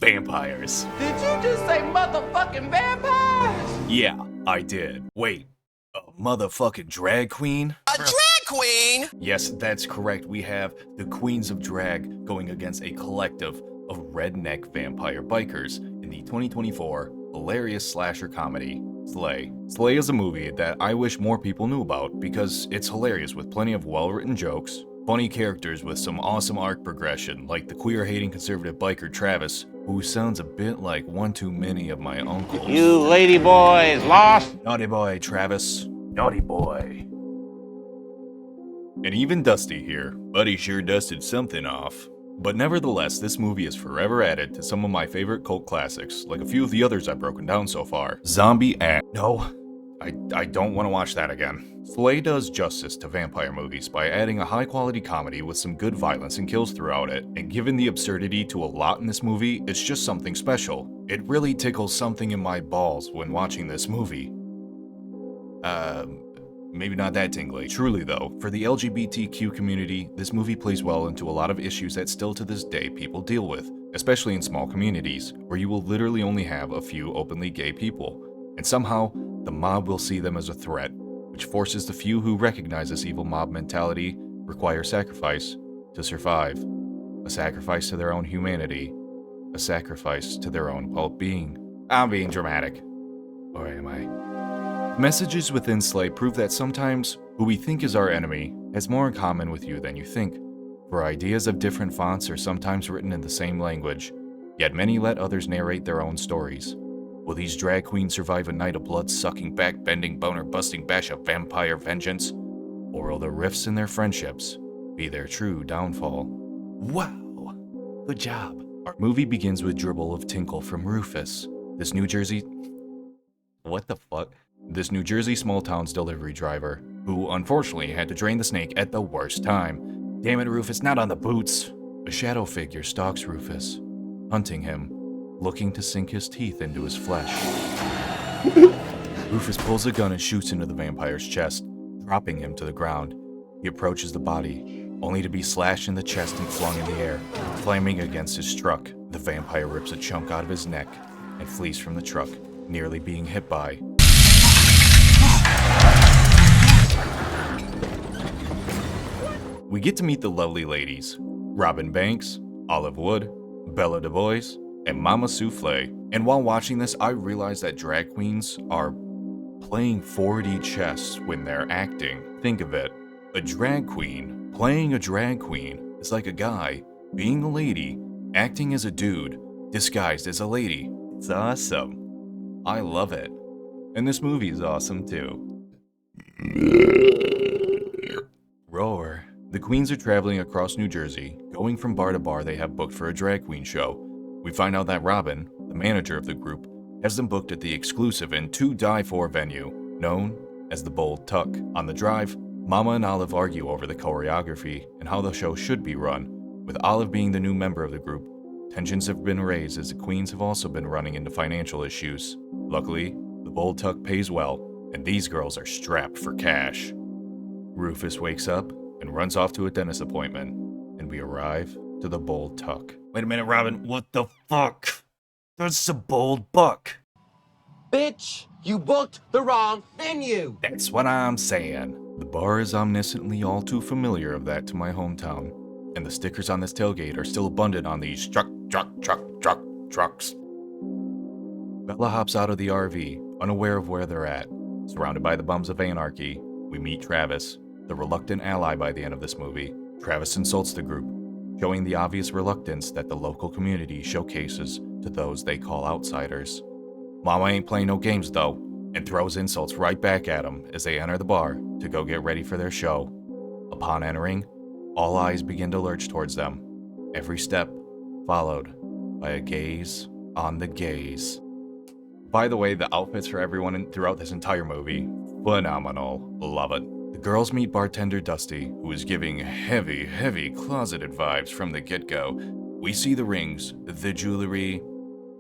Vampires. Did you just say motherfucking vampires? Yeah, I did. Wait, a motherfucking drag queen? A drag queen? Yes, that's correct. We have the queens of drag going against a collective of redneck vampire bikers in the 2024 hilarious slasher comedy, Slay. Slay is a movie that I wish more people knew about because it's hilarious with plenty of well-written jokes, funny characters with some awesome arc progression, like the queer-hating conservative biker Travis, who sounds a bit like one too many of my uncles. You lady boys lost? Naughty boy, Travis. Naughty boy. And even Dusty here, but he sure dusted something off. But nevertheless, this movie is forever added to some of my favorite cult classics, like a few of the others I've broken down so far. Zombie and... No, I don't want to watch that again. Slay does justice to vampire movies by adding a high-quality comedy with some good violence and kills throughout it, and given the absurdity to a lot in this movie, it's just something special. It really tickles something in my balls when watching this movie. Maybe not that tingly. Truly though, for the LGBTQ community, this movie plays well into a lot of issues that still to this day people deal with, especially in small communities, where you will literally only have a few openly gay people, and somehow, the mob will see them as a threat, which forces the few who recognize this evil mob mentality require sacrifice to survive. A sacrifice to their own humanity, a sacrifice to their own well-being. I'm being dramatic. Or am I? Messages within Slay prove that sometimes who we think is our enemy has more in common with you than you think, for ideas of different fonts are sometimes written in the same language, yet many let others narrate their own stories. Will these drag queens survive a night of blood-sucking, back-bending, boner-busting bash of vampire vengeance? Or will the rifts in their friendships be their true downfall? Wow! Good job. Our movie begins with dribble of tinkle from Rufus, this New Jersey... What the fuck? This New Jersey small town's delivery driver, who unfortunately had to drain the snake at the worst time. Damn it, Rufus, not on the boots! A shadow figure stalks Rufus, hunting him, looking to sink his teeth into his flesh. Rufus pulls a gun and shoots into the vampire's chest, dropping him to the ground. He approaches the body, only to be slashed in the chest and flung in the air. Flaming against his truck, the vampire rips a chunk out of his neck and flees from the truck, nearly being hit by. We get to meet the lovely ladies, Robin Banks, Olive Wood, Bella Du Bois, and Mama Souffle. And while watching this, I realized that drag queens are playing 4D chess when they're acting. Think of it. A drag queen playing a drag queen is like a guy being a lady, acting as a dude, disguised as a lady. It's awesome. I love it. And this movie is awesome too. Roar. The queens are traveling across New Jersey, going from bar to bar they have booked for a drag queen show. We find out that Robin, the manager of the group, has them booked at the exclusive and to-die-for venue, known as the Bold Tuck. On the drive, Mama and Olive argue over the choreography and how the show should be run. With Olive being the new member of the group, tensions have been raised as the queens have also been running into financial issues. Luckily, the Bold Tuck pays well, and these girls are strapped for cash. Rufus wakes up and runs off to a dentist appointment, and we arrive to the Bold Tuck. Wait a minute, Robin, what the fuck? That's the Bold Buck. Bitch, you booked the wrong venue. That's what I'm saying. The bar is omnisciently all too familiar of that to my hometown, and the stickers on this tailgate are still abundant on these trucks. Bella hops out of the RV, unaware of where they're at. Surrounded by the bums of anarchy, we meet Travis, the reluctant ally by the end of this movie. Travis insults the group, showing the obvious reluctance that the local community showcases to those they call outsiders. Mama ain't playing no games though, and throws insults right back at him as they enter the bar to go get ready for their show. Upon entering, all eyes begin to lurch towards them, every step followed by a gaze on the gaze. By the way, the outfits for everyone throughout this entire movie, phenomenal. Love it. The girls meet bartender Dusty, who is giving heavy closeted vibes from the get-go. We see the rings, the jewelry.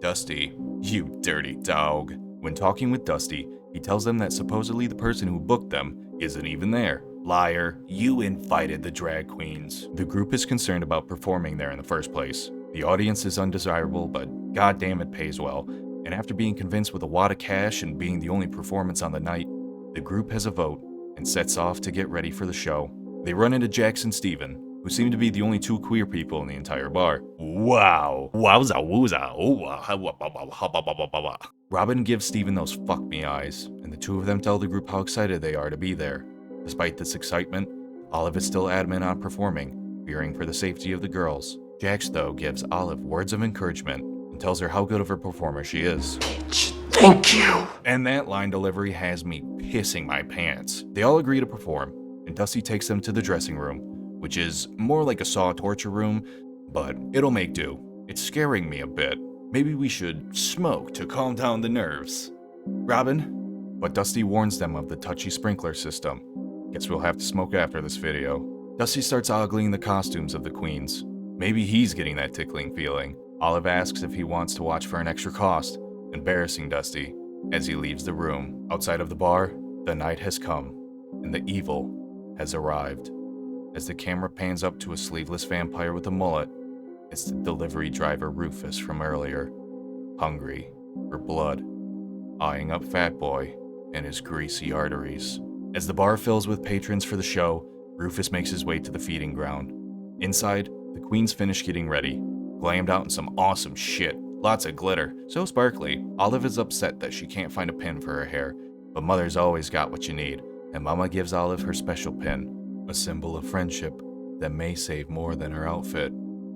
Dusty, you dirty dog. When talking with Dusty, he tells them that supposedly the person who booked them isn't even there. Liar, you invited the drag queens. The group is concerned about performing there in the first place. The audience is undesirable, but God damn, it pays well. And after being convinced with a wad of cash and being the only performance on the night, the group has a vote and sets off to get ready for the show. They run into Jax and Steven, who seem to be the only two queer people in the entire bar. Wow. Wowza wooza. Oh, Robin gives Steven those fuck me eyes, and the two of them tell the group how excited they are to be there. Despite this excitement, Olive is still adamant on performing, fearing for the safety of the girls. Jax, though, gives Olive words of encouragement and tells her how good of a performer she is. Thank you. And that line delivery has me pissing my pants. They all agree to perform, and Dusty takes them to the dressing room, which is more like a Saw torture room, but it'll make do. It's scaring me a bit. Maybe we should smoke to calm down the nerves. Robin? But Dusty warns them of the touchy sprinkler system. Guess we'll have to smoke after this video. Dusty starts ogling the costumes of the queens. Maybe he's getting that tickling feeling. Olive asks if he wants to watch for an extra cost, embarrassing Dusty as he leaves the room. Outside of the bar, the night has come, and the evil has arrived. As the camera pans up to a sleeveless vampire with a mullet, it's the delivery driver Rufus from earlier, hungry for blood, eyeing up Fat Boy and his greasy arteries. As the bar fills with patrons for the show, Rufus makes his way to the feeding ground. Inside, the queens finish getting ready, glammed out in some awesome shit. Lots of glitter, so sparkly. Olive is upset that she can't find a pin for her hair, but Mother's always got what you need, and Mama gives Olive her special pin, a symbol of friendship that may save more than her outfit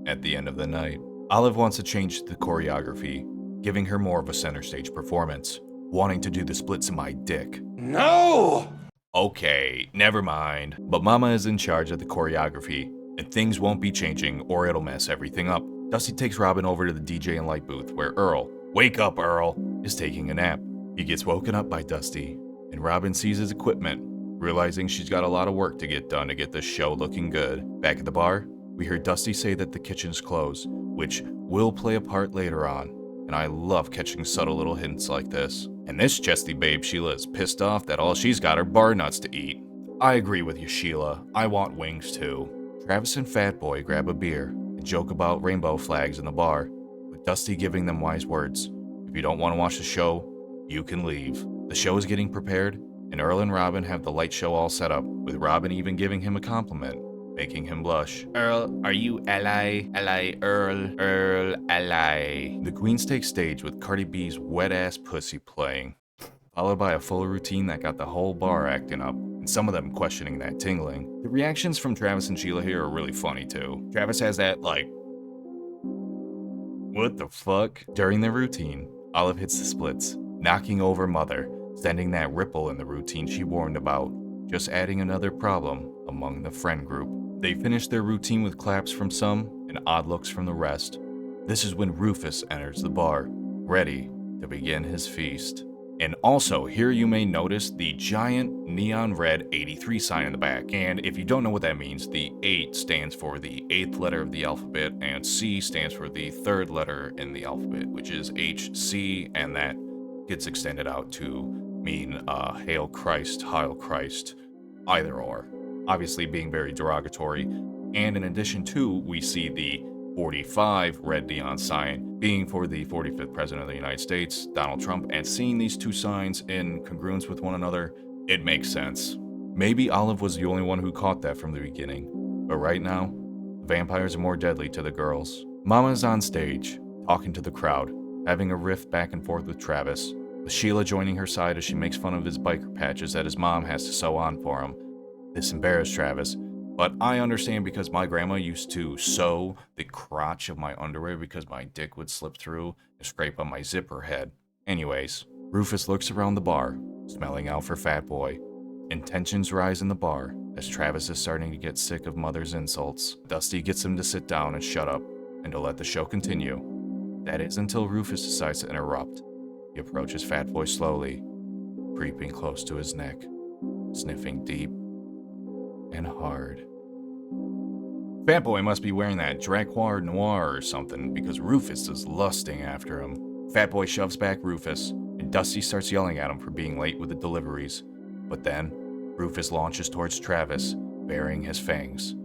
at the end of the night. Olive wants to change the choreography, giving her more of a center stage performance, wanting to do the splits in my dick. No! Okay, never mind. But Mama is in charge of the choreography, and things won't be changing or it'll mess everything up. Dusty takes Robin over to the DJ and light booth where Earl, wake up Earl, is taking a nap. He gets woken up by Dusty, and Robin sees his equipment, realizing she's got a lot of work to get done to get this show looking good. Back at the bar, we hear Dusty say that the kitchen's closed, which will play a part later on, and I love catching subtle little hints like this. And this chesty babe Sheila is pissed off that all she's got are bar nuts to eat. I agree with you, Sheila. I want wings too. Travis and Fat Boy grab a beer and joke about rainbow flags in the bar, with Dusty giving them wise words. If you don't want to watch the show, you can leave. The show is getting prepared, and Earl and Robin have the light show all set up, with Robin even giving him a compliment, making him blush. Earl, are you ally? Ally, Earl, ally. The queens take stage with Cardi B's wet-ass pussy playing, followed by a full routine that got the whole bar acting up, and some of them questioning that tingling. The reactions from Travis and Sheila here are really funny too. Travis has that like, what the fuck? During the routine, Olive hits the splits, knocking over Mother, sending that ripple in the routine she warned about, just adding another problem among the friend group. They finish their routine with claps from some and odd looks from the rest. This is when Rufus enters the bar, ready to begin his feast. And also, here you may notice the giant neon red 83 sign in the back. And if you don't know what that means, the 8 stands for the 8th letter of the alphabet, and C stands for the 3rd letter in the alphabet, which is HC, and that gets extended out to mean Hail Christ, Heil Christ, either or. Obviously being very derogatory. And in addition to, we see the 45 red neon sign being for the 45th president of the United States, Donald Trump, and seeing these two signs in congruence with one another, it makes sense. Maybe Olive was the only one who caught that from the beginning, but right now, the vampires are more deadly to the girls. Mama's on stage, talking to the crowd, having a riff back and forth with Travis, with Sheila joining her side as she makes fun of his biker patches that his mom has to sew on for him. This embarrassed Travis, but I understand because my grandma used to sew the crotch of my underwear because my dick would slip through and scrape on my zipper head. Anyways, Rufus looks around the bar, smelling out for Fat Boy, and tensions rise in the bar as Travis is starting to get sick of Mother's insults. Dusty gets him to sit down and shut up, and to let the show continue. That is until Rufus decides to interrupt. He approaches Fat Boy slowly, creeping close to his neck, sniffing deep and hard. Fat Boy must be wearing that Dracoir Noir or something because Rufus is lusting after him. Fat Boy shoves back Rufus, and Dusty starts yelling at him for being late with the deliveries. But then, Rufus launches towards Travis, baring his fangs.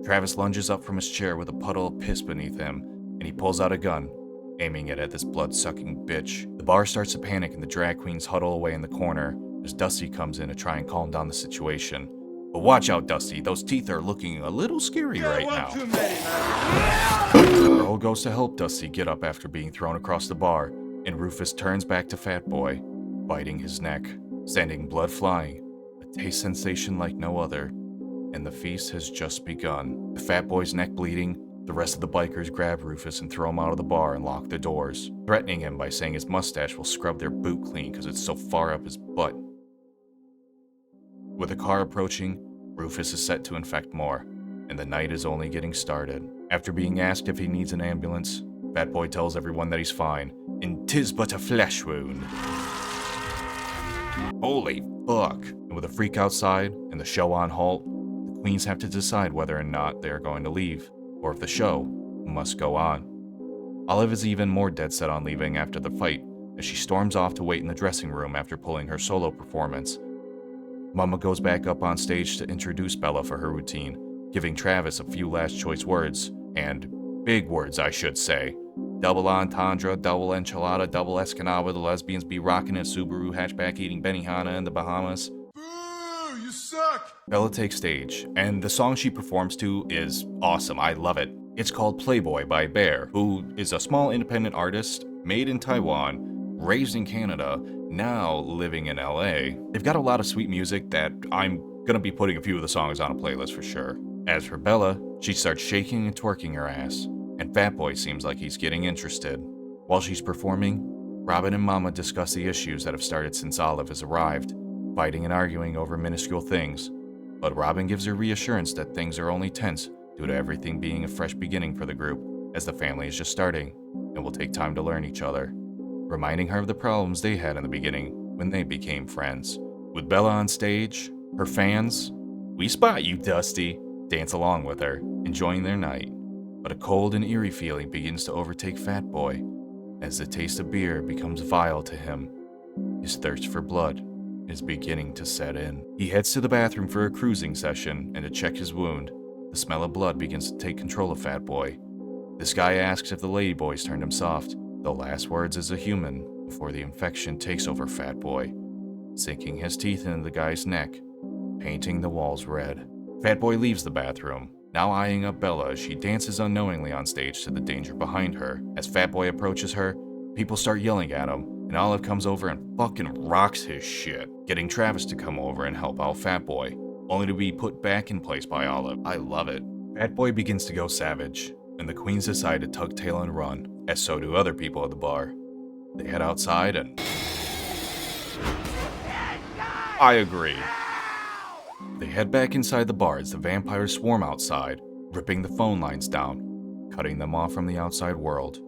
Travis lunges up from his chair with a puddle of piss beneath him, and he pulls out a gun, aiming it at this blood-sucking bitch. The bar starts to panic and the drag queens huddle away in the corner as Dusty comes in to try and calm down the situation. But watch out, Dusty, those teeth are looking a little scary right now. Earl goes to help Dusty get up after being thrown across the bar, and Rufus turns back to Fat Boy, biting his neck, sending blood flying, a taste sensation like no other, and the feast has just begun. The Fat Boy's neck bleeding, the rest of the bikers grab Rufus and throw him out of the bar and lock the doors, threatening him by saying his mustache will scrub their boot clean because it's so far up his butt. With a car approaching, Rufus is set to infect more, and the night is only getting started. After being asked if he needs an ambulance, Fat Boy tells everyone that he's fine, and 'tis but a flesh wound. Holy fuck. And with a freak outside and the show on halt, the queens have to decide whether or not they are going to leave, or if the show must go on. Olive is even more dead set on leaving after the fight, as she storms off to wait in the dressing room after pulling her solo performance. Mama goes back up on stage to introduce Bella for her routine, giving Travis a few last choice words, and big words I should say. Double entendre, double enchilada, double escanaba, the lesbians be rockin' a Subaru hatchback eating Benihana in the Bahamas. Boo! You suck! Bella takes stage, and the song she performs to is awesome, I love it. It's called Playboy by Bear, who is a small independent artist, made in Taiwan, raised in Canada, now living in LA. They've got a lot of sweet music that I'm gonna be putting a few of the songs on a playlist for sure. As for Bella, she starts shaking and twerking her ass, and Fat Boy seems like he's getting interested. While she's performing, Robin and Mama discuss the issues that have started since Olive has arrived, fighting and arguing over minuscule things, but Robin gives her reassurance that things are only tense due to everything being a fresh beginning for the group, as the family is just starting, and will take time to learn each other, reminding her of the problems they had in the beginning when they became friends. With Bella on stage, her fans, "We spot you, Dusty," dance along with her, enjoying their night. But a cold and eerie feeling begins to overtake Fat Boy, as the taste of beer becomes vile to him. His thirst for blood is beginning to set in. He heads to the bathroom for a cruising session and to check his wound. The smell of blood begins to take control of Fat Boy. This guy asks if the ladyboys turned him soft, the last words as a human before the infection takes over Fat Boy, sinking his teeth into the guy's neck, painting the walls red. Fat Boy leaves the bathroom, now eyeing up Bella as she dances unknowingly on stage to the danger behind her. As Fat Boy approaches her, people start yelling at him, and Olive comes over and fucking rocks his shit, getting Travis to come over and help out Fat Boy, only to be put back in place by Olive. I love it. Fat Boy begins to go savage, and the queens decide to tug tail and run, as so do other people at the bar. They head outside and... I agree. They head back inside the bar as the vampires swarm outside, ripping the phone lines down, cutting them off from the outside world.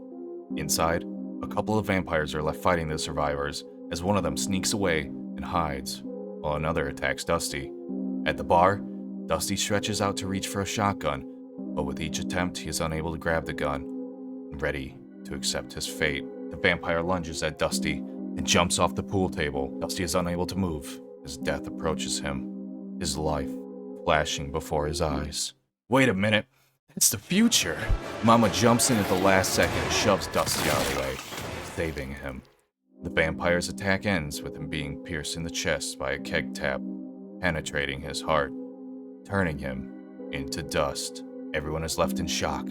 Inside, a couple of vampires are left fighting the survivors as one of them sneaks away and hides, while another attacks Dusty. At the bar, Dusty stretches out to reach for a shotgun, but with each attempt he is unable to grab the gun. Ready to accept his fate, the vampire lunges at Dusty and jumps off the pool table. Dusty is unable to move as death approaches him, his life flashing before his eyes. Wait a minute, it's the future. Mama jumps in at the last second and shoves Dusty out of the way, saving him. The vampire's attack ends with him being pierced in the chest by a keg tap, penetrating his heart, turning him into dust. Everyone is left in shock,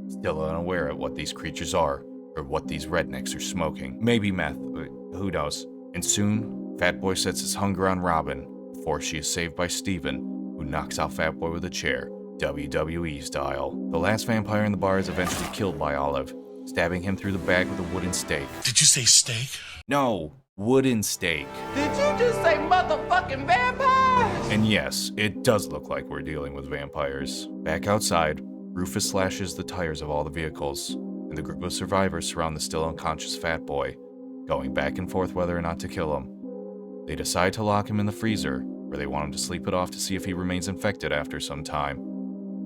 still unaware of what these creatures are or what these rednecks are smoking. Maybe meth, who knows. And soon, Fat Boy sets his hunger on Robin before she is saved by Steven, who knocks out Fat Boy with a chair, WWE style. The last vampire in the bar is eventually killed by Olive, stabbing him through the back with a wooden stake. Did you say steak? No, wooden stake. Did you just say motherfucking vampires? And yes, it does look like we're dealing with vampires. Back outside, Rufus slashes the tires of all the vehicles, and the group of survivors surround the still unconscious Fat Boy, going back and forth whether or not to kill him. They decide to lock him in the freezer, where they want him to sleep it off to see if he remains infected after some time.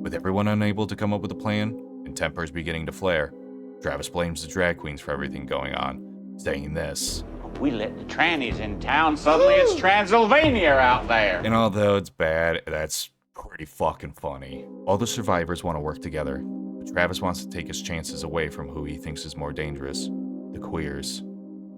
With everyone unable to come up with a plan, and tempers beginning to flare, Travis blames the drag queens for everything going on, saying this: We let the trannies in town, suddenly it's Transylvania out there. And although it's bad, that's pretty fucking funny. All the survivors want to work together, But Travis wants to take his chances away from who he thinks is more dangerous, the queers.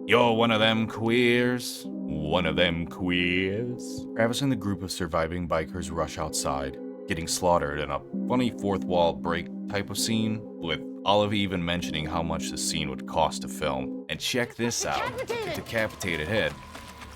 You're one of them queers? One of them queers? Travis and the group of surviving bikers rush outside, getting slaughtered in a funny fourth wall break type of scene, with Olive even mentioning how much the scene would cost to film. And check this out, a decapitated head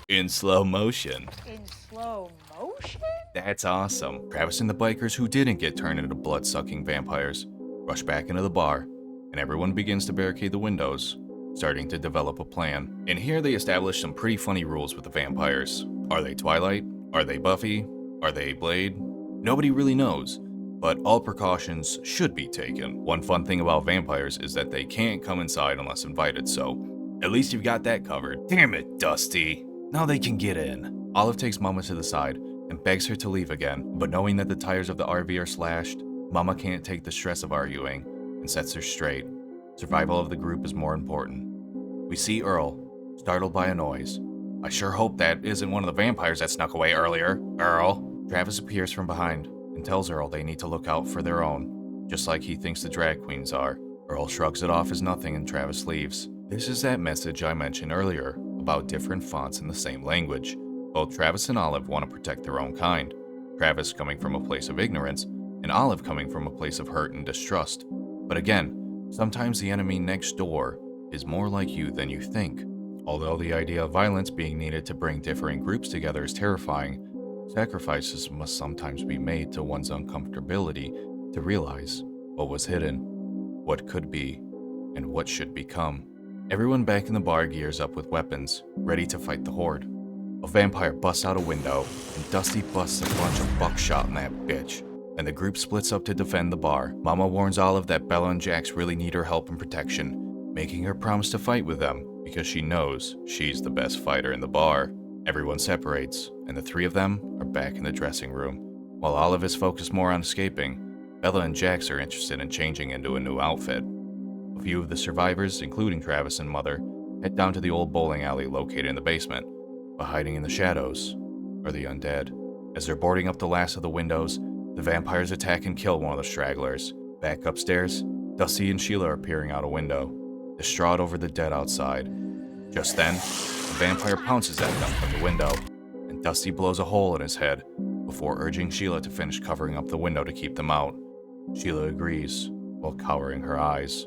in slow motion. In slow motion? That's awesome. Travis and the bikers who didn't get turned into blood-sucking vampires rush back into the bar, and everyone begins to barricade the windows, starting to develop a plan. And here they establish some pretty funny rules with the vampires. Are they Twilight? Are they Buffy? Are they Blade? Nobody really knows, but all precautions should be taken. One fun thing about vampires is that they can't come inside unless invited, so at least you've got that covered. Damn it, Dusty. Now they can get in. Olive takes Mama to the side and begs her to leave again, but knowing that the tires of the RV are slashed, Mama can't take the stress of arguing and sets her straight. Survival of the group is more important. We see Earl, startled by a noise. I sure hope that isn't one of the vampires that snuck away earlier. Earl. Travis appears from behind and tells Earl they need to look out for their own, just like he thinks the drag queens are. Earl shrugs it off as nothing and Travis leaves. This is that message I mentioned earlier about different fonts in the same language. Both Travis and Olive want to protect their own kind. Travis coming from a place of ignorance, and Olive coming from a place of hurt and distrust. But again, sometimes the enemy next door is more like you than you think. Although the idea of violence being needed to bring differing groups together is terrifying, sacrifices must sometimes be made to one's uncomfortability to realize what was hidden, what could be, and what should become. Everyone back in the bar gears up with weapons, ready to fight the horde. A vampire busts out a window, and Dusty busts a bunch of buckshot in that bitch, and the group splits up to defend the bar. Mama warns Olive that Bella and Jax really need her help and protection, making her promise to fight with them because she knows she's the best fighter in the bar. Everyone separates, and the three of them are back in the dressing room. While Olive is focused more on escaping, Bella and Jax are interested in changing into a new outfit. A few of the survivors, including Travis and Mother, head down to the old bowling alley located in the basement, but hiding in the shadows are the undead. As they're boarding up the last of the windows, the vampires attack and kill one of the stragglers. Back upstairs, Dusty and Sheila are peering out a window, distraught over the dead outside. Just then, a vampire pounces at them from the window, and Dusty blows a hole in his head before urging Sheila to finish covering up the window to keep them out. Sheila agrees, while cowering her eyes,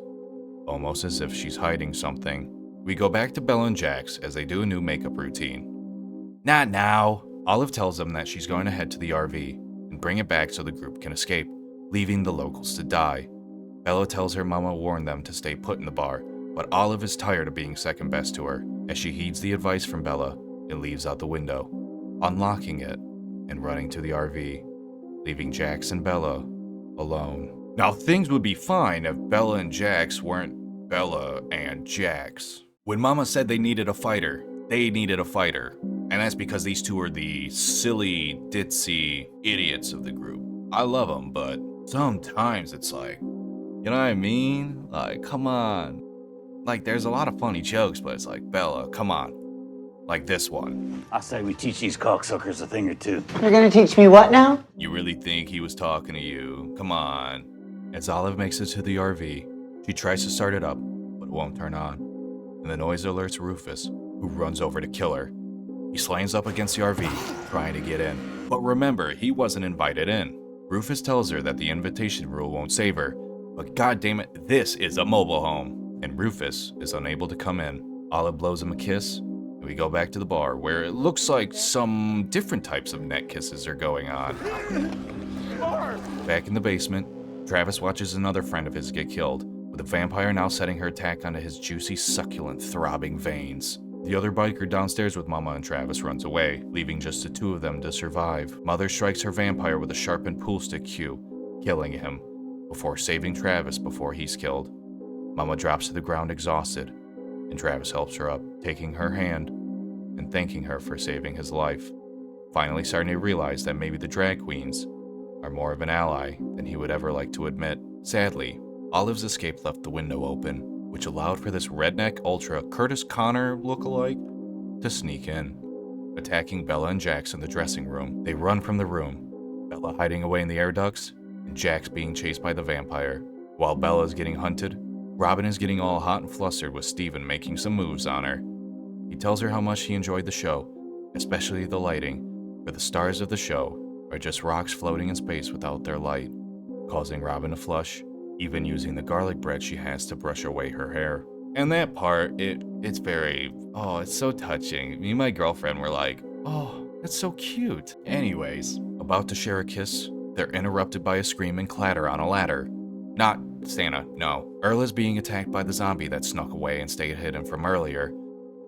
almost as if she's hiding something. We go back to Bella and Jax as they do a new makeup routine. Not now! Olive tells them that she's going to head to the RV and bring it back so the group can escape, leaving the locals to die. Bella tells her Mama warned them to stay put in the bar, but Olive is tired of being second best to her, as she heeds the advice from Bella and leaves out the window, unlocking it and running to the RV, leaving Jax and Bella alone. Now things would be fine if Bella and Jax weren't Bella and Jax. When Mama said they needed a fighter, they needed a fighter. And that's because these two are the silly, ditzy idiots of the group. I love them, but sometimes it's like, you know what I mean? Like, come on. Like, there's a lot of funny jokes, but it's like, Bella, come on. Like this one. I say we teach these cocksuckers a thing or two. You're gonna teach me what now? You really think he was talking to you? Come on. As Olive makes it to the RV, she tries to start it up, but it won't turn on. And the noise alerts Rufus, who runs over to kill her. He slams up against the RV, trying to get in. But remember, he wasn't invited in. Rufus tells her that the invitation rule won't save her, but goddammit, this is a mobile home. And Rufus is unable to come in. Olive blows him a kiss, and we go back to the bar, where it looks like some different types of neck kisses are going on. Back in the basement, Travis watches another friend of his get killed, with the vampire now setting her attack onto his juicy, succulent, throbbing veins. The other biker downstairs with Mama and Travis runs away, leaving just the two of them to survive. Mother strikes her vampire with a sharpened pool stick cue, killing him, before saving Travis before he's killed. Mama drops to the ground exhausted, and Travis helps her up, taking her hand and thanking her for saving his life. Finally starting to realize that maybe the drag queens are more of an ally than he would ever like to admit. Sadly, Olive's escape left the window open, which allowed for this redneck ultra Curtis Connor lookalike to sneak in, attacking Bella and Jax in the dressing room. They run from the room, Bella hiding away in the air ducts, and Jax being chased by the vampire, While Bella is getting hunted, Robin is getting all hot and flustered with Steven making some moves on her. He tells her how much he enjoyed the show, especially the lighting, for the stars of the show are just rocks floating in space without their light, causing Robin to flush, even using the garlic bread she has to brush away her hair. And that part, it's so touching. Me and my girlfriend were like, oh, that's so cute. Anyways, about to share a kiss, they're interrupted by a scream and clatter on a ladder. Not Santa, no. Erla's being attacked by the zombie that snuck away and stayed hidden from earlier.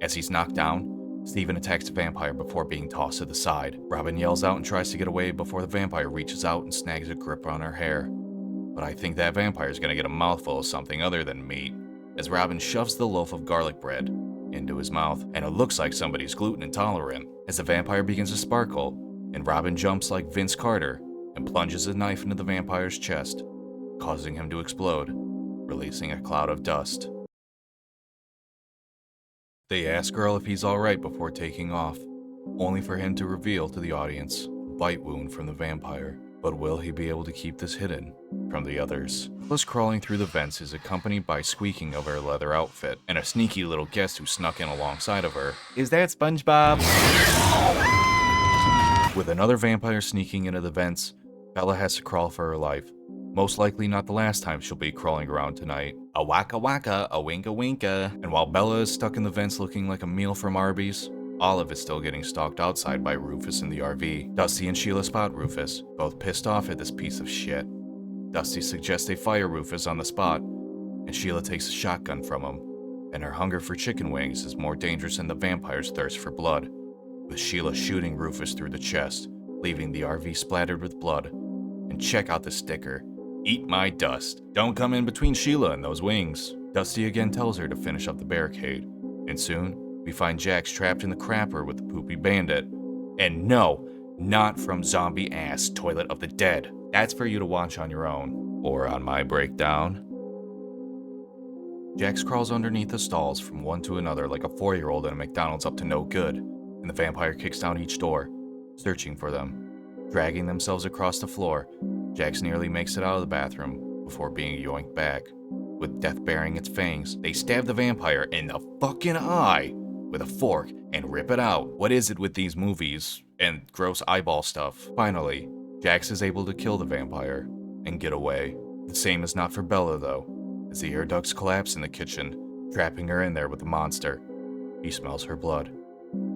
As he's knocked down, Steven attacks the vampire before being tossed to the side. Robin yells out and tries to get away before the vampire reaches out and snags a grip on her hair. But I think that vampire's gonna get a mouthful of something other than meat, as Robin shoves the loaf of garlic bread into his mouth, and it looks like somebody's gluten intolerant, as the vampire begins to sparkle, and Robin jumps like Vince Carter and plunges a knife into the vampire's chest, causing him to explode, releasing a cloud of dust. They ask Earl if he's alright before taking off, only for him to reveal to the audience a bite wound from the vampire. But will he be able to keep this hidden from the others? Plus, crawling through the vents is accompanied by squeaking of her leather outfit, and a sneaky little guest who snuck in alongside of her. Is that SpongeBob? With another vampire sneaking into the vents, Bella has to crawl for her life. Most likely not the last time she'll be crawling around tonight. A waka waka, a winka winka. And while Bella is stuck in the vents looking like a meal from Arby's, Olive is still getting stalked outside by Rufus in the RV. Dusty and Sheila spot Rufus, both pissed off at this piece of shit. Dusty suggests they fire Rufus on the spot, and Sheila takes a shotgun from him, and her hunger for chicken wings is more dangerous than the vampire's thirst for blood, with Sheila shooting Rufus through the chest, leaving the RV splattered with blood. And check out the sticker. Eat my dust. Don't come in between Sheila and those wings. Dusty again tells her to finish up the barricade, and soon, we find Jax trapped in the crapper with the poopy bandit. And no, not from Zombie Ass Toilet of the Dead. That's for you to watch on your own, or on my breakdown. Jax crawls underneath the stalls from one to another like a 4-year-old in a McDonald's up to no good, and the vampire kicks down each door, searching for them. Dragging themselves across the floor, Jax nearly makes it out of the bathroom before being yoinked back. With death baring its fangs, they stab the vampire in the fucking eye with a fork and rip it out. What is it with these movies and gross eyeball stuff? Finally, Jax is able to kill the vampire and get away. The same is not for Bella though, as the air ducts collapse in the kitchen, trapping her in there with the monster. He smells her blood,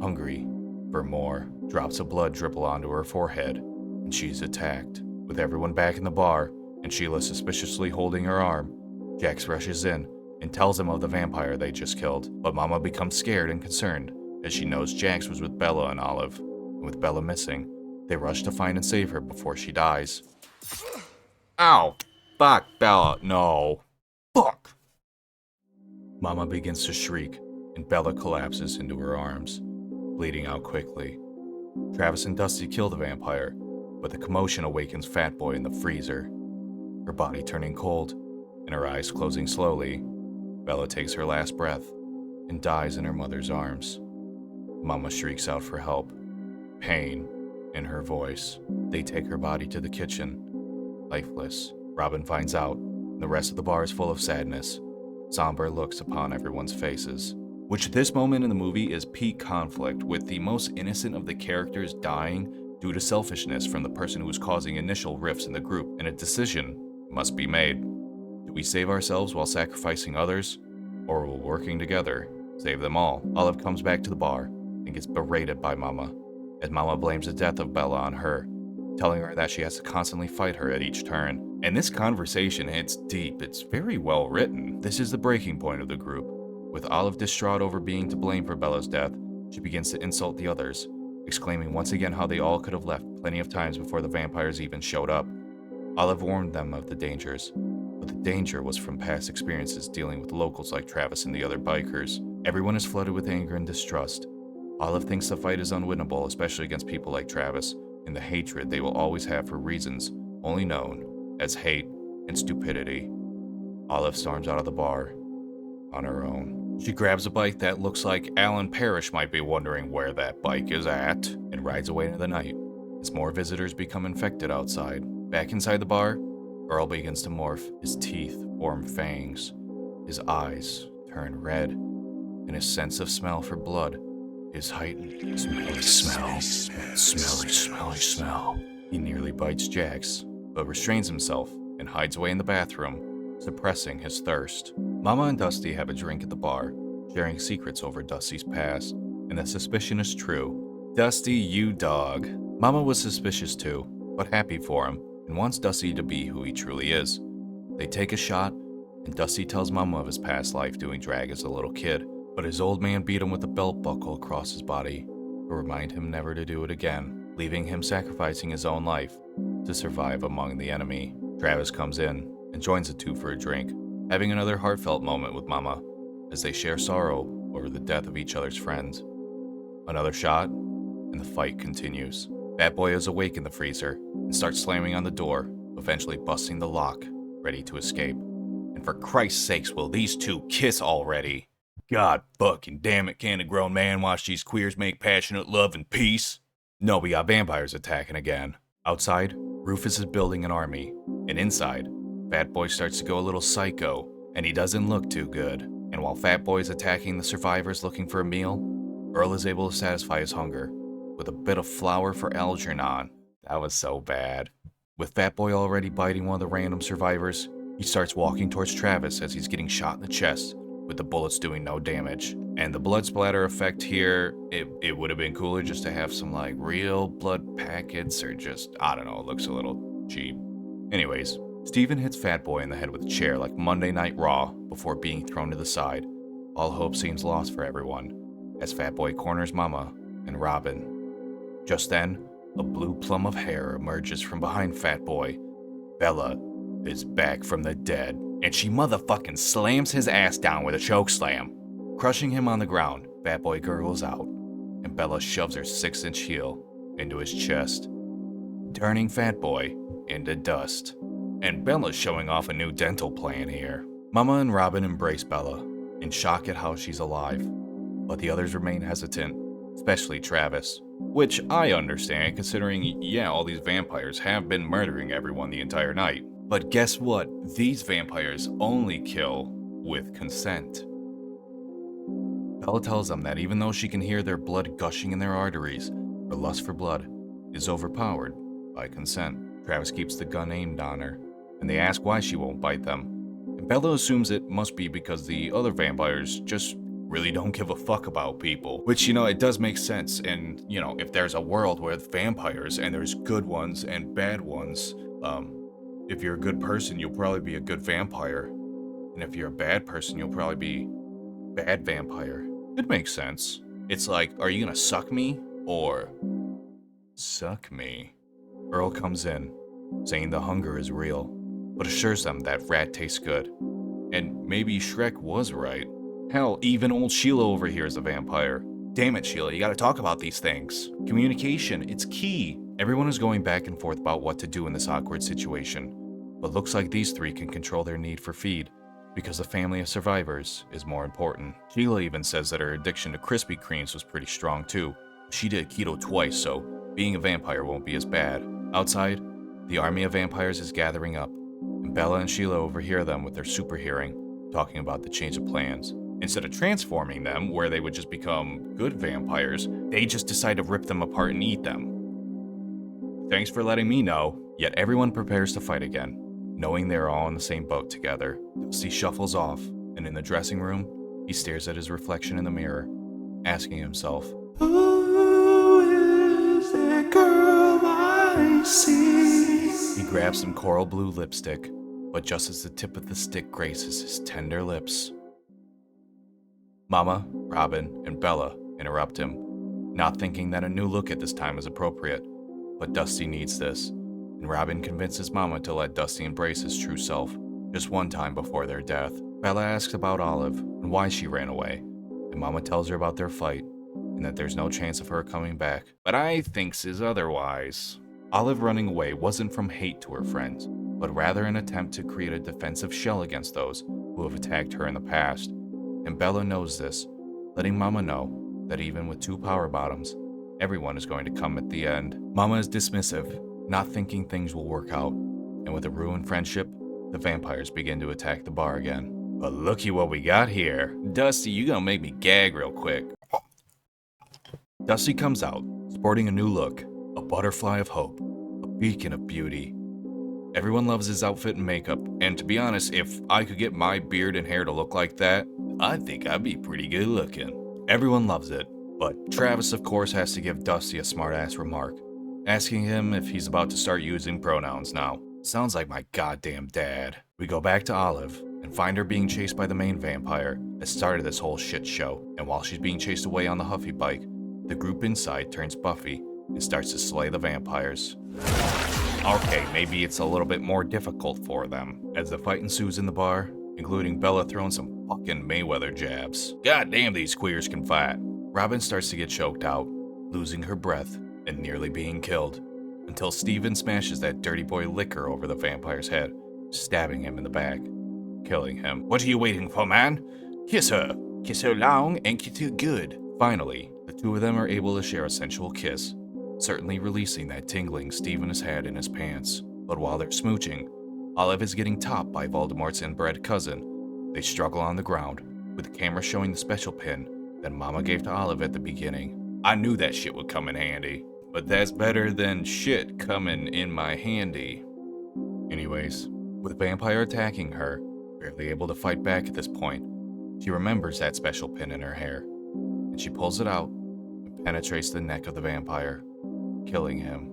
hungry for more. Drops of blood dribble onto her forehead, and she's attacked. With everyone back in the bar, and Sheila suspiciously holding her arm, Jax rushes in and tells them of the vampire they just killed, but Mama becomes scared and concerned, as she knows Jax was with Bella and Olive, and with Bella missing, they rush to find and save her before she dies. Ow! Fuck, Bella, no. Fuck! Mama begins to shriek, and Bella collapses into her arms, bleeding out quickly. Travis and Dusty kill the vampire, but the commotion awakens Fat Boy in the freezer, her body turning cold, and her eyes closing slowly. Bella takes her last breath and dies in her mother's arms. Mama shrieks out for help, pain in her voice. They take her body to the kitchen, lifeless. Robin finds out, and the rest of the bar is full of sadness. Somber looks upon everyone's faces. Which this moment in the movie is peak conflict, with the most innocent of the characters dying due to selfishness from the person who was causing initial rifts in the group, and a decision must be made. Do we save ourselves while sacrificing others, or will working together save them all? Olive comes back to the bar and gets berated by Mama, as Mama blames the death of Bella on her, telling her that she has to constantly fight her at each turn. And this conversation hits deep. It's very well written. This is the breaking point of the group. With Olive distraught over being to blame for Bella's death, she begins to insult the others, exclaiming once again how they all could have left plenty of times before the vampires even showed up. Olive warned them of the dangers, but the danger was from past experiences dealing with locals like Travis and the other bikers. Everyone is flooded with anger and distrust. Olive thinks the fight is unwinnable, especially against people like Travis, and the hatred they will always have for reasons only known as hate and stupidity. Olive storms out of the bar on her own. She grabs a bike that looks like Alan Parrish might be wondering where that bike is at, and rides away into the night as more visitors become infected outside. Back inside the bar, Earl begins to morph, his teeth form fangs, his eyes turn red, and his sense of smell for blood is heightened. Smelly smell. He nearly bites Jax, but restrains himself and hides away in the bathroom, suppressing his thirst. Mama and Dusty have a drink at the bar, sharing secrets over Dusty's past, and the suspicion is true. Dusty, you dog. Mama was suspicious too, but happy for him, and wants Dusty to be who he truly is. They take a shot, and Dusty tells Mama of his past life doing drag as a little kid, but his old man beat him with a belt buckle across his body to remind him never to do it again, leaving him sacrificing his own life to survive among the enemy. Travis comes in and joins the two for a drink, having another heartfelt moment with Mama as they share sorrow over the death of each other's friends. Another shot, and the fight continues. Fat Boy is awake in the freezer and starts slamming on the door, eventually busting the lock, ready to escape. And for Christ's sakes, will these two kiss already? God fucking damn it, can a grown man watch these queers make passionate love and peace? No, we got vampires attacking again. Outside, Rufus is building an army, and inside, Fat Boy starts to go a little psycho, and he doesn't look too good. And while Fat Boy is attacking the survivors looking for a meal, Earl is able to satisfy his hunger with a bit of flour for Algernon. That was so bad. With Fat Boy already biting one of the random survivors, he starts walking towards Travis as he's getting shot in the chest, with the bullets doing no damage. And the blood splatter effect here, it would have been cooler just to have some like real blood packets, or just, I don't know, it looks a little cheap. Anyways, Steven hits Fat Boy in the head with a chair like Monday Night Raw before being thrown to the side. All hope seems lost for everyone, as Fat Boy corners Mama and Robin. Just then, a blue plum of hair emerges from behind Fat Boy. Bella is back from the dead, and she motherfucking slams his ass down with a choke slam. Crushing him on the ground, Fat Boy gurgles out, and Bella shoves her 6-inch heel into his chest, turning Fat Boy into dust. And Bella's showing off a new dental plan here. Mama and Robin embrace Bella, in shock at how she's alive, but the others remain hesitant, especially Travis. Which I understand, considering, yeah, all these vampires have been murdering everyone the entire night. But guess what? These vampires only kill with consent. Bella tells them that even though she can hear their blood gushing in their arteries, her lust for blood is overpowered by consent. Travis keeps the gun aimed on her, and they ask why she won't bite them. And Bella assumes it must be because the other vampires just really don't give a fuck about people. Which, it does make sense. And, if there's a world with vampires and there's good ones and bad ones, if you're a good person, you'll probably be a good vampire. And if you're a bad person, you'll probably be bad vampire. It makes sense. It's like, are you gonna suck me or suck me? Earl comes in, saying the hunger is real, but assures them that rat tastes good. And maybe Shrek was right. Hell, even old Sheila over here is a vampire. Damn it, Sheila, you gotta talk about these things. Communication, it's key. Everyone is going back and forth about what to do in this awkward situation, but looks like these three can control their need for feed, because the family of survivors is more important. Sheila even says that her addiction to Krispy Kremes was pretty strong too. She did keto twice, so being a vampire won't be as bad. Outside, the army of vampires is gathering up, and Bella and Sheila overhear them with their super hearing, talking about the change of plans. Instead of transforming them, where they would just become good vampires, they just decide to rip them apart and eat them. Thanks for letting me know. Yet everyone prepares to fight again, knowing they're all in the same boat together. Dusty shuffles off, and in the dressing room, he stares at his reflection in the mirror, asking himself, "Who is that girl I see?" He grabs some coral blue lipstick, but just as the tip of the stick graces his tender lips, Mama, Robin, and Bella interrupt him, not thinking that a new look at this time is appropriate. But Dusty needs this, and Robin convinces Mama to let Dusty embrace his true self, just one time before their death. Bella asks about Olive and why she ran away, and Mama tells her about their fight, and that there's no chance of her coming back. But I thinks is otherwise. Olive running away wasn't from hate to her friends, but rather an attempt to create a defensive shell against those who have attacked her in the past. And Bella knows this, letting Mama know that even with two power bottoms, everyone is going to come at the end. Mama is dismissive, not thinking things will work out, and with a ruined friendship, the vampires begin to attack the bar again. But looky what we got here. Dusty, you gonna make me gag real quick. Dusty comes out, sporting a new look, a butterfly of hope, a beacon of beauty. Everyone loves his outfit and makeup, and to be honest, if I could get my beard and hair to look like that, I think I'd be pretty good looking. Everyone loves it, but Travis of course has to give Dusty a smart-ass remark, asking him if he's about to start using pronouns now. Sounds like my goddamn dad. We go back to Olive and find her being chased by the main vampire that started this whole shit show, and while she's being chased away on the Huffy bike, the group inside turns Buffy and starts to slay the vampires. Okay, maybe it's a little bit more difficult for them, as the fight ensues in the bar, including Bella throwing some fucking Mayweather jabs. God damn, these queers can fight. Robin starts to get choked out, losing her breath and nearly being killed, until Steven smashes that dirty boy liquor over the vampire's head, stabbing him in the back, killing him. What are you waiting for, man? Kiss her. Kiss her long and kiss her good. Finally, the two of them are able to share a sensual kiss, certainly releasing that tingling Steven has had in his pants. But while they're smooching, Olive is getting topped by Voldemort's inbred cousin. They struggle on the ground, with the camera showing the special pin that Mama gave to Olive at the beginning. I knew that shit would come in handy, but that's better than shit coming in my handy. Anyways, with Vampire attacking her, barely able to fight back at this point, she remembers that special pin in her hair, and she pulls it out and penetrates the neck of the vampire, killing him.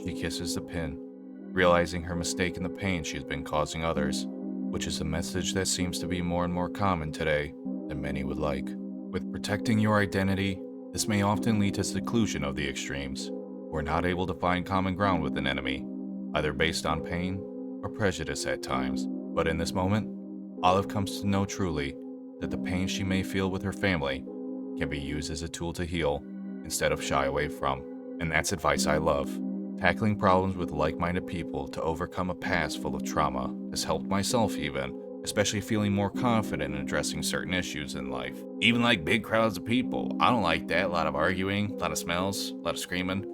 She kisses the pin, realizing her mistake in the pain she has been causing others, which is a message that seems to be more and more common today than many would like. With protecting your identity, this may often lead to seclusion of the extremes. We're not able to find common ground with an enemy, either based on pain or prejudice at times. But in this moment, Olive comes to know truly that the pain she may feel with her family can be used as a tool to heal instead of shy away from. And that's advice I love. Tackling problems with like-minded people to overcome a past full of trauma has helped myself even, especially feeling more confident in addressing certain issues in life. Even like big crowds of people. I don't like that. A lot of arguing, a lot of smells, a lot of screaming.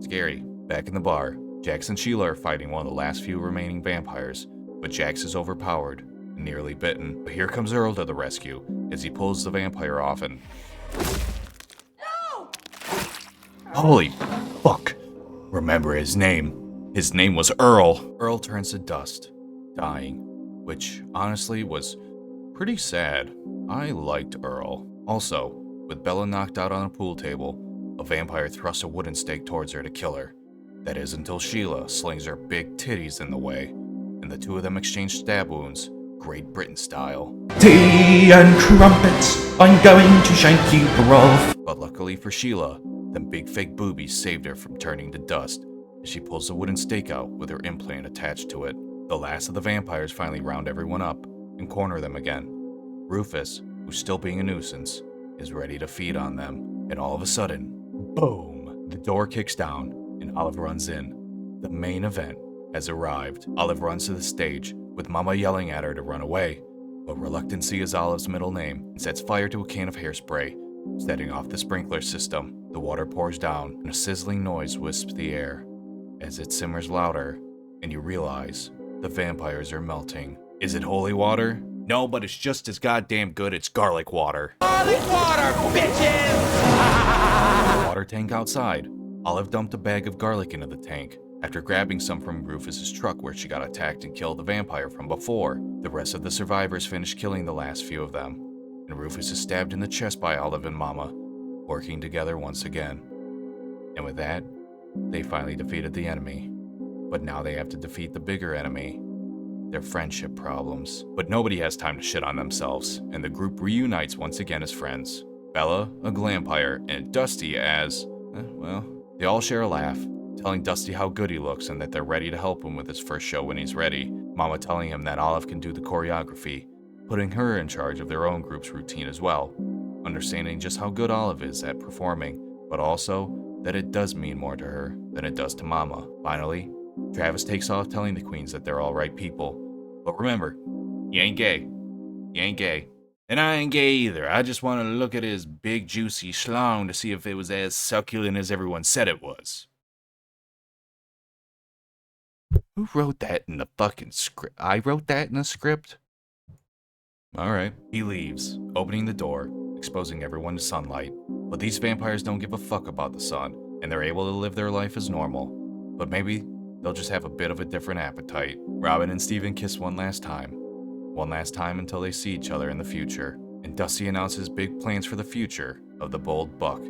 Scary. Back in the bar, Jax and Sheila are fighting one of the last few remaining vampires, but Jax is overpowered and nearly bitten. But here comes Earl to the rescue as he pulls the vampire off and... No! Holy fuck. Remember his name. His name was Earl. Earl turns to dust, dying, which honestly was pretty sad. I liked Earl. Also, with Bella knocked out on a pool table, a vampire thrusts a wooden stake towards her to kill her. That is until Sheila slings her big titties in the way, and the two of them exchange stab wounds, Great Britain style. Tea and trumpets, I'm going to shank you off. But luckily for Sheila, them big fake boobies saved her from turning to dust as she pulls the wooden stake out with her implant attached to it. The last of the vampires finally round everyone up and corner them again. Rufus, who's still being a nuisance, is ready to feed on them, and all of a sudden, boom! The door kicks down and Olive runs in. The main event has arrived. Olive runs to the stage, with Mama yelling at her to run away, but reluctancy is Olive's middle name and sets fire to a can of hairspray, setting off the sprinkler system. The water pours down and a sizzling noise wisps the air. As it simmers louder, and you realize the vampires are melting. Is it holy water? No, but it's just as goddamn good. It's garlic water. Garlic water, bitches! The water tank outside. Olive dumped a bag of garlic into the tank after grabbing some from Rufus's truck where she got attacked and killed the vampire from before. The rest of the survivors finished killing the last few of them, and Rufus is stabbed in the chest by Olive and Mama, working together once again. And with that, they finally defeated the enemy. But now they have to defeat the bigger enemy, their friendship problems. But nobody has time to shit on themselves, and the group reunites once again as friends. Bella, a glampire, and Dusty as, they all share a laugh, telling Dusty how good he looks and that they're ready to help him with his first show when he's ready. Mama telling him that Olive can do the choreography, putting her in charge of their own group's routine as well, understanding just how good Olive is at performing, but also that it does mean more to her than it does to Mama. Finally, Travis takes off telling the queens that they're all right people. But remember, you ain't gay. You ain't gay. And I ain't gay either. I just want to look at his big juicy schlong to see if it was as succulent as everyone said it was. Who wrote that in the fucking script? I wrote that in the script? Alright. He leaves, opening the door, exposing everyone to sunlight. But these vampires don't give a fuck about the sun, and they're able to live their life as normal. But maybe they'll just have a bit of a different appetite. Robin and Steven kiss one last time. One last time until they see each other in the future. And Dusty announces big plans for the future of the bold buck,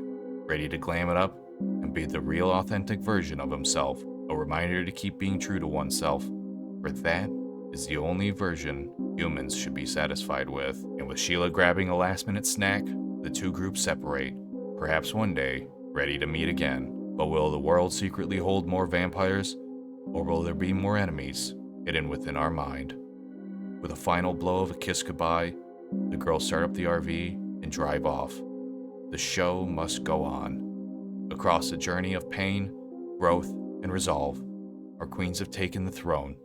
ready to glam it up and be the real authentic version of himself. A reminder to keep being true to oneself, for that is the only version humans should be satisfied with. And with Sheila grabbing a last-minute snack, the two groups separate, perhaps one day, ready to meet again. But will the world secretly hold more vampires, or will there be more enemies hidden within our mind? With a final blow of a kiss goodbye, the girls start up the RV and drive off. The show must go on. Across a journey of pain, growth, and resolve, our queens have taken the throne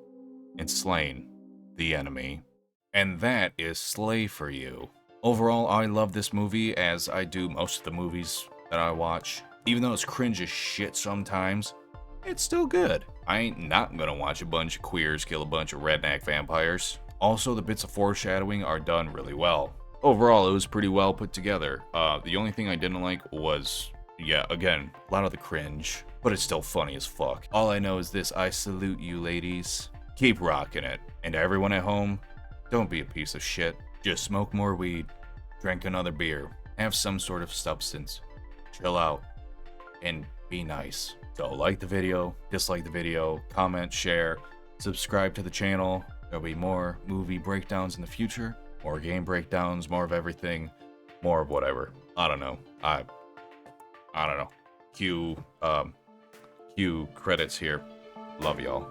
and slain the enemy. And that is Slay for you. Overall, I love this movie, as I do most of the movies that I watch. Even though it's cringe as shit sometimes, it's still good. I ain't not gonna watch a bunch of queers kill a bunch of redneck vampires. Also, the bits of foreshadowing are done really well. Overall, it was pretty well put together. The only thing I didn't like was, yeah, again, a lot of the cringe, but it's still funny as fuck. All I know is this: I salute you, ladies. Keep rocking it. And to everyone at home, don't be a piece of shit. Just smoke more weed, drink another beer, have some sort of substance, chill out, and be nice. So like the video, dislike the video, comment, share, subscribe to the channel. There'll be more movie breakdowns in the future, more game breakdowns, more of everything, more of whatever. I don't know. I don't know. Cue credits here. Love y'all.